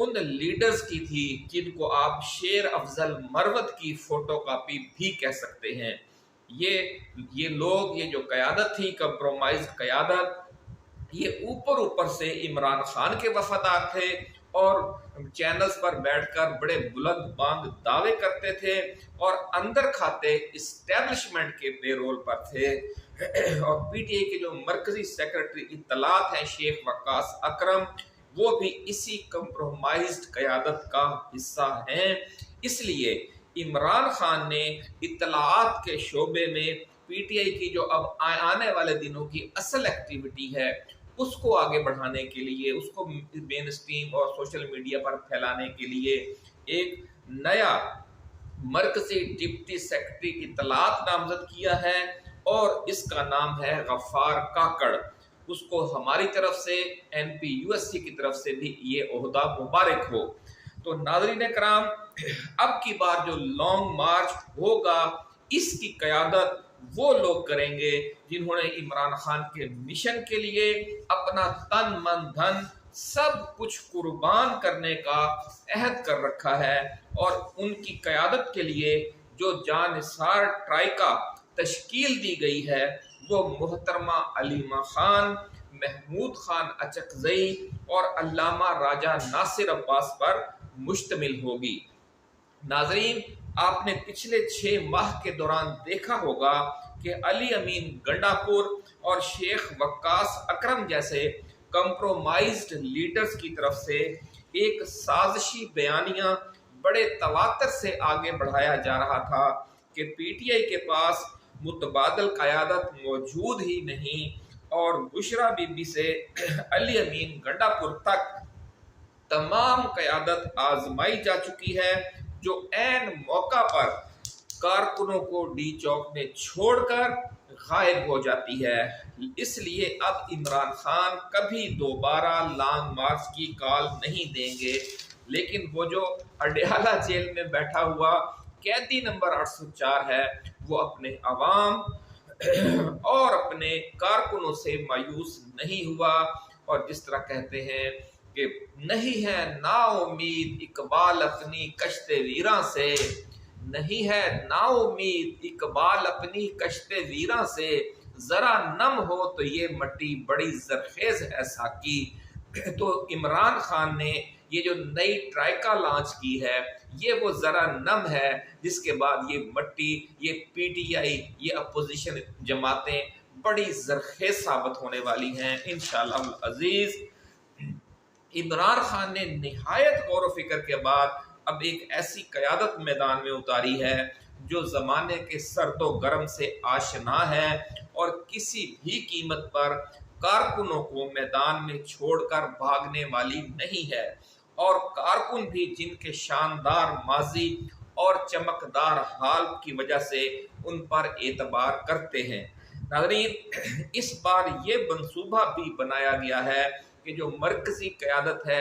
ان leaders کی تھی جن کو آپ شیر افضل مروت کی فوٹو کاپی بھی کہہ سکتے ہیں۔ یہ لوگ، یہ جو قیادت تھی، کمپرومائزڈ قیادت، یہ اوپر سے عمران خان کے وفادار تھے اور چینلز پر بیٹھ کر بڑے بلند بانگ دعوے کرتے تھے اور اندر کھاتے اسٹیبلشمنٹ کے پے رول پر تھے۔ اور پی ٹی آئی کے جو مرکزی سیکرٹری اطلاعات ہیں شیخ وقاص اکرم، وہ بھی اسی کمپرومائزڈ قیادت کا حصہ ہیں۔ اس لیے عمران خان نے اطلاعات کے شعبے میں پی ٹی آئی کی جو اب آنے والے دنوں کی اصل ایکٹیویٹی ہے اس کو آگے بڑھانے کے لیے، اس کو مین اسٹریم اور سوشل میڈیا پر پھیلانے کے لیے ایک نیا مرکزی ڈپٹی سیکرٹری اطلاعات نامزد کیا ہے اور اس کا نام ہے غفار کاکڑ۔ اس کو ہماری طرف سے N P U S C کی طرف سے بھی یہ عہدہ مبارک ہو۔ تو ناظرین کرام، اب کی بار جو لانگ مارچ ہوگا اس کی قیادت وہ لوگ کریں گے جنہوں نے عمران خان کے مشن کے لیے اپنا تن من دھن سب کچھ قربان کرنے کا عہد کر رکھا ہے، اور ان کی قیادت کے لیے جو جانثار ٹرائیکا تشکیل دی گئی ہے وہ محترمہ علیمہ خان، محمود خان اچکزئی اور علامہ راجہ ناصر عباس پر مشتمل ہوگی۔ ناظرین، آپ نے پچھلے 6 ماہ کے دوران دیکھا ہوگا کہ علی امین گنڈاپور اور شیخ وقاص اکرم جیسے کمپرومائزڈ لیڈرز کی طرف سے ایک سازشی بیانیہ بڑے تواتر سے آگے بڑھایا جا رہا تھا کہ پی ٹی آئی کے پاس متبادل قیادت موجود ہی نہیں، اور بشرا بی بی سے علی امین گنڈاپور تک تمام قیادت آزمائی جا چکی ہے، جو عین موقع پر کارکنوں کو ڈی چوک میں چھوڑ کر غائب ہو جاتی ہے۔ اس لیے اب عمران خان کبھی دوبارہ لانگ مارچ کی کال نہیں دیں گے، لیکن وہ جو اڈیالہ جیل میں بیٹھا ہوا قیدی نمبر 804 ہے، وہ اپنے عوام اور اپنے کارکنوں سے مایوس نہیں ہوا، اور جس طرح کہتے ہیں کہ نہیں ہے نا امید اقبال اپنی کشت ویراں سے، نہیں ہے نا امید اقبال اپنی کشت ویراں سے، ذرا نم ہو تو یہ مٹی بڑی زرخیز ہے ساکی۔ تو عمران خان نے یہ جو نئی ٹرائیکا لانچ کی ہے، یہ وہ ذرا نم ہے جس کے بعد یہ مٹی، یہ پی ٹی آئی، یہ اپوزیشن جماعتیں بڑی زرخیز ثابت ہونے والی ہیں انشاءاللہ العزیز۔ عمران خان نے نہایت غور و فکر کے بعد اب ایک ایسی قیادت میدان میں اتاری ہے جو زمانے کے سرد و گرم سے آشنا ہے اور کسی بھی قیمت پر کارکنوں کو میدان میں چھوڑ کر بھاگنے والی نہیں ہے، اور کارکن بھی جن کے شاندار ماضی اور چمکدار حال کی وجہ سے ان پر اعتبار کرتے ہیں۔ ناظرین، اس بار یہ منصوبہ بھی بنایا گیا ہے کہ جو مرکزی قیادت ہے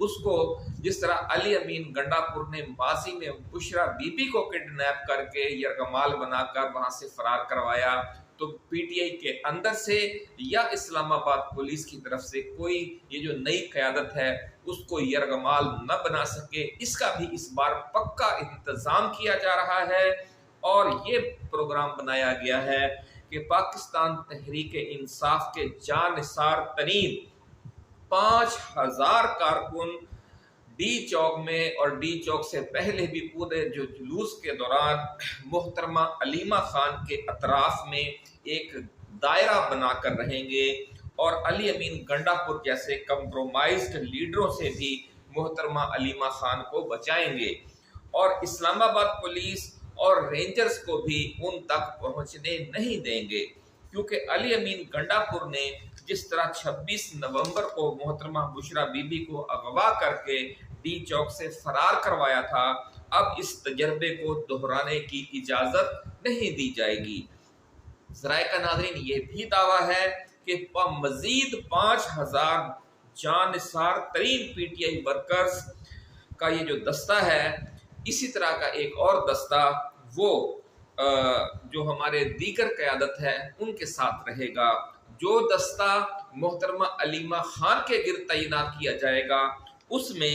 اس کو، جس طرح علی امین گنڈاپور نے ماضی میں بشرا بی بی کو کڈنیپ کر کے یرغمال بنا کر وہاں سے فرار کروایا، تو پی ٹی آئی کے اندر سے یا اسلام آباد پولیس کی طرف سے کوئی یہ جو نئی قیادت ہے اس کو یرغمال نہ بنا سکے، اس کا بھی اس بار پکا انتظام کیا جا رہا ہے۔ اور یہ پروگرام بنایا گیا ہے کہ پاکستان تحریک انصاف کے جانثار ترین 5000 کارکن ڈی چوک میں اور ڈی چوک سے پہلے بھی پورے جو جلوس کے دوران محترمہ علیمہ خان کے اطراف میں ایک دائرہ بنا کر رہیں گے، اور علی امین گنڈاپور جیسے کمپرومائزڈ لیڈروں سے بھی محترمہ علیمہ خان کو بچائیں گے، اور اسلام آباد پولیس اور رینجرز کو بھی ان تک پہنچنے نہیں دیں گے، کیونکہ علی امین گنڈاپور نے جس طرح 26 نومبر کو محترمہ بشرا بی بی کو اغوا کر کے ڈی چوک سے فرار کروایا تھا، اب اس تجربے کو دہرانے کی اجازت نہیں دی جائے گی۔ ذرائع ناظرین، یہ بھی دعویٰ ہے کہ مزید 5000 جانثار ترین پی ٹی آئی ورکرز کا یہ جو دستہ ہے، اسی طرح کا ایک اور دستہ وہ جو ہمارے دیگر قیادت ہے ان کے ساتھ رہے گا۔ جو دستہ محترمہ علیمہ خان کے گرد تعینات کیا جائے گا اس میں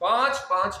5-5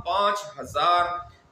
5000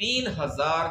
3000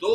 2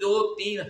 2-3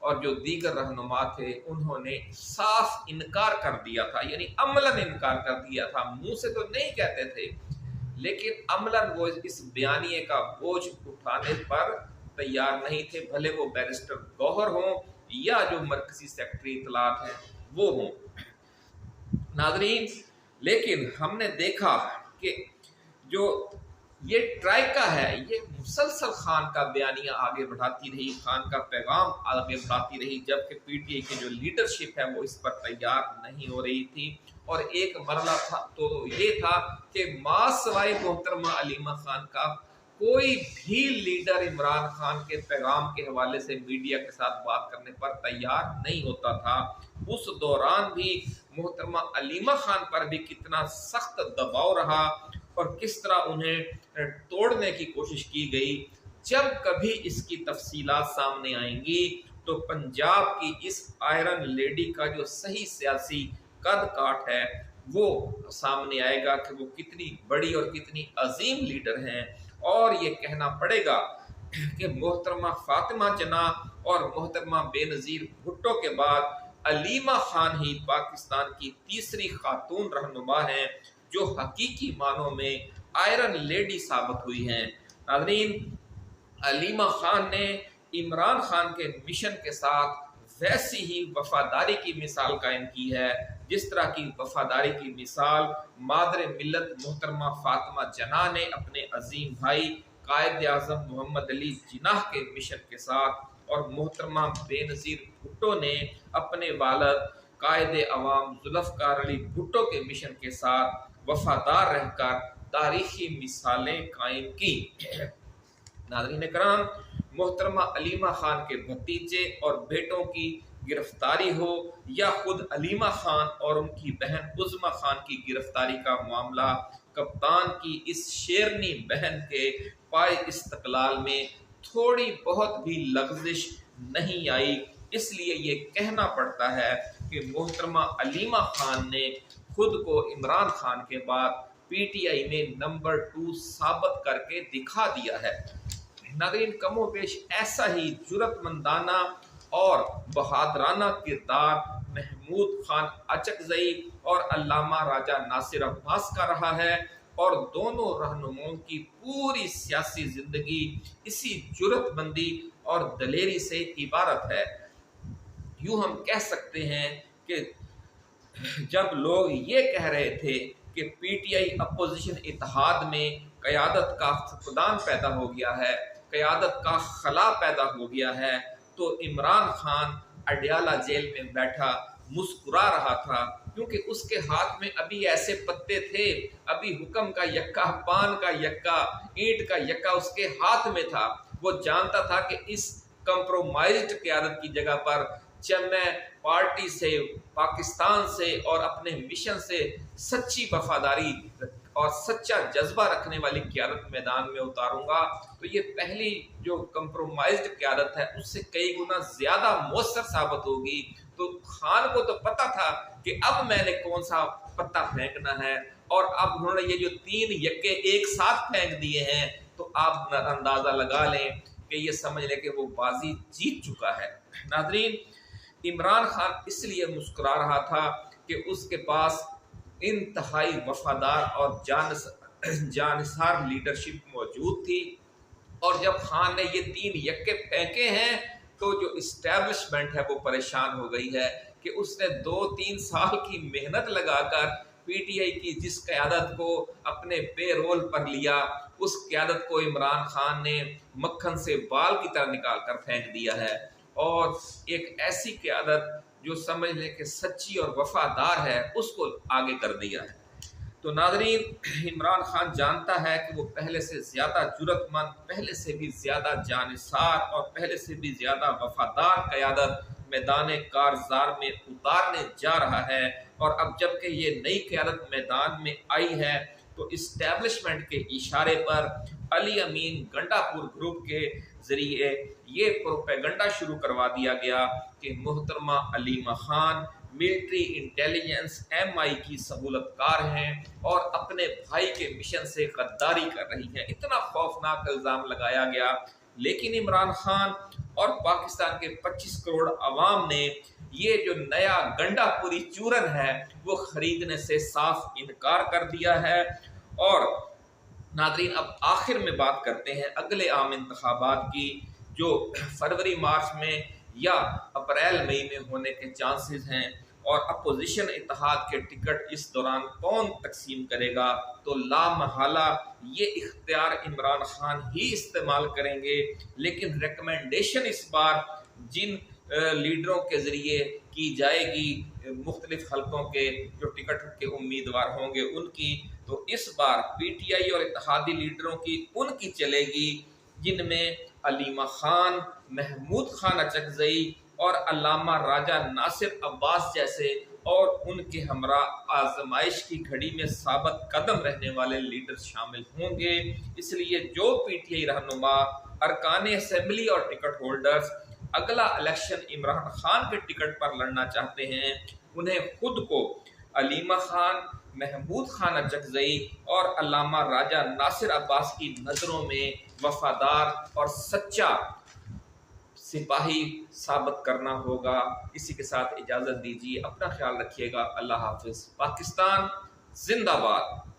اور جو دیگر رہنما تھے انہوں نے صاف انکار کر دیا تھا، یعنی عملاً انکار کر دیا تھا، منہ سے تو نہیں کہتے تھے لیکن عملاً وہ اس بیانیے کا بوجھ اٹھانے پر تیار نہیں تھے، بھلے وہ بیرسٹر گوہر ہوں یا جو مرکزی سیکرٹری اطلاعات ہیں وہ ہوں۔ ناظرین، لیکن ہم نے دیکھا کہ جو یہ ٹرائیکا ہے یہ مسلسل خان کا بیانیہ آگے بڑھاتی رہی، خان کا پیغام آگے بڑھاتی رہی، جبکہ پی ٹی آئی کی جو لیڈرشپ ہے وہ اس پر تیار نہیں ہو رہی تھی۔ اور ایک مرحلہ تھا تو یہ تھا کہ ماں سوائے محترمہ علیمہ خان کا کوئی بھی لیڈر عمران خان کے پیغام کے حوالے سے میڈیا کے ساتھ بات کرنے پر تیار نہیں ہوتا تھا۔ اس دوران بھی محترمہ علیمہ خان پر بھی کتنا سخت دباؤ رہا اور کس طرح انہیں توڑنے کی کوشش کی گئی۔ جب کبھی اس کی تفصیلات سامنے آئیں گی تو پنجاب کی اس آئرن لیڈی کا جو صحیح سیاسی قد کاٹ ہے وہ سامنے آئے گا کہ وہ کتنی بڑی اور کتنی عظیم لیڈر ہیں۔ اور یہ کہنا پڑے گا کہ محترمہ فاطمہ جناح اور محترمہ بے نظیر بھٹو کے بعد علیمہ خان ہی پاکستان کی تیسری خاتون رہنما ہیں جو حقیقی معنوں میں آئرن لیڈی ثابت ہوئی ہیں۔ ناظرین، علیمہ خان نے عمران خان کے مشن کے ساتھ ویسی ہی وفاداری کی مثال قائم کی ہے جس طرح کی وفاداری کی مثال مادر ملت محترمہ فاطمہ جناح نے اپنے عظیم بھائی قائد اعظم محمد علی جناح کے مشن کے ساتھ اور محترمہ بے نظیر بھٹو نے اپنے والد قائد عوام ذوالفقار علی بھٹو کے مشن کے ساتھ وفادار رہ کر تاریخی مثالیں قائم کی۔ ناظرین کرام، محترمہ علیمہ خان کے بھتیجے اور بیٹوں کی گرفتاری ہو یا خود علیمہ خان اور ان کی بہن عظمی خان کی گرفتاری کا معاملہ، کپتان کی اس شیرنی بہن کے پائے استقلال میں تھوڑی بہت بھی لغزش نہیں آئی۔ اس لیے یہ کہنا پڑتا ہے کہ محترمہ علیمہ خان نے خود کو عمران خان کے بعد پی ٹی آئی میں نمبر 2 ثابت کر کے دکھا دیا ہے۔ ناظرین، کم و بیش ایسا ہی جرأت مندانہ اور بہادرانہ کردار محمود خان اچکزئی اور علامہ راجہ ناصر عباس کا رہا ہے، اور دونوں رہنماؤں کی پوری سیاسی زندگی اسی جرأت مندی اور دلیری سے عبارت ہے۔ یوں ہم کہہ سکتے ہیں کہ جب لوگ یہ کہہ رہے تھے کہ پی ٹی آئی اپوزیشن اتحاد میں قیادت کا فقدان پیدا ہو گیا ہے، قیادت کا خلا پیدا ہو گیا ہے، تو عمران خان اڈیالہ جیل میں بیٹھا مسکرا رہا تھا، کیونکہ اس کے ہاتھ میں ابھی ایسے پتے تھے، ابھی حکم کا یکا، پان کا یکا، اینٹ کا یکا اس کے ہاتھ میں تھا۔ وہ جانتا تھا کہ اس کمپرومائزڈ قیادت کی جگہ پر جب میں پارٹی سے، پاکستان سے اور اپنے مشن سے سچی وفاداری اور سچا جذبہ رکھنے والی قیادت میدان میں اتاروں گا تو یہ پہلی جو کمپرومائزڈ قیادت ہے اس سے کئی گنا زیادہ مؤثر ثابت ہوگی۔ تو خان کو تو پتا تھا کہ اب میں نے کون سا پتا پھینکنا ہے، اور اب انہوں نے یہ جو 3 یکے ایک ساتھ پھینک دیے ہیں تو آپ اندازہ لگا لیں کہ یہ سمجھ لیں کہ وہ بازی جیت چکا ہے۔ ناظرین، عمران خان اس لیے مسکرا رہا تھا کہ اس کے پاس انتہائی وفادار اور جانثار لیڈرشپ موجود تھی، اور جب خان نے یہ 3 یکے پھینکے ہیں تو جو اسٹیبلشمنٹ ہے وہ پریشان ہو گئی ہے کہ اس نے 2-3 سال کی محنت لگا کر پی ٹی آئی کی جس قیادت کو اپنے پے رول پر لیا، اس قیادت کو عمران خان نے مکھن سے بال کی طرح نکال کر پھینک دیا ہے، اور ایک ایسی قیادت جو سمجھ لیں کہ سچی اور وفادار ہے اس کو آگے کر دیا ہے۔ تو ناظرین، عمران خان جانتا ہے کہ وہ پہلے سے زیادہ جرأت مند، پہلے سے بھی زیادہ جانثار اور پہلے سے بھی زیادہ وفادار قیادت میدان کارزار میں اتارنے جا رہا ہے، اور اب جب کہ یہ نئی قیادت میدان میں آئی ہے تو اسٹیبلشمنٹ کے اشارے پر علی امین گنڈا پور گروپ کے ذریعے یہ پروپیگنڈا شروع کروا دیا گیا کہ محترمہ Alima Khan military intelligence M آئی کی سہولت کار ہیں اور اپنے بھائی کے مشن سے غداری کر رہی ہیں۔ اتنا خوفناک الزام لگایا گیا، لیکن عمران خان اور پاکستان کے 25 کروڑ عوام نے یہ جو نیا گنڈا پوری چورن ہے وہ خریدنے سے صاف انکار کر دیا ہے۔ اور ناظرین اب آخر میں بات کرتے ہیں اگلے عام انتخابات کی، جو فروری مارچ میں یا اپریل مئی میں ہونے کے چانسز ہیں، اور اپوزیشن اتحاد کے ٹکٹ اس دوران کون تقسیم کرے گا۔ تو لا محالہ یہ اختیار عمران خان ہی استعمال کریں گے، لیکن ریکمنڈیشن اس بار جن لیڈروں کے ذریعے کی جائے گی، مختلف حلقوں کے جو ٹکٹ کے امیدوار ہوں گے ان کی، تو اس بار پی ٹی آئی اور اتحادی لیڈروں کی ان کی چلے گی جن میں علیمہ خان، محمود خان اچکزئی اور علامہ راجہ ناصر عباس جیسے اور ان کے ہمراہ آزمائش کی گھڑی میں ثابت قدم رہنے والے لیڈر شامل ہوں گے۔ اس لیے جو پی ٹی آئی رہنما، ارکان اسمبلی اور ٹکٹ ہولڈرز اگلا الیکشن عمران خان کے ٹکٹ پر لڑنا چاہتے ہیں، انہیں خود کو علیمہ خان، محمود خان اچکزئی اور علامہ راجہ ناصر عباس کی نظروں میں وفادار اور سچا سپاہی ثابت کرنا ہوگا۔ اسی کے ساتھ اجازت دیجیے، اپنا خیال رکھیے گا، اللہ حافظ۔ پاکستان زندہ باد۔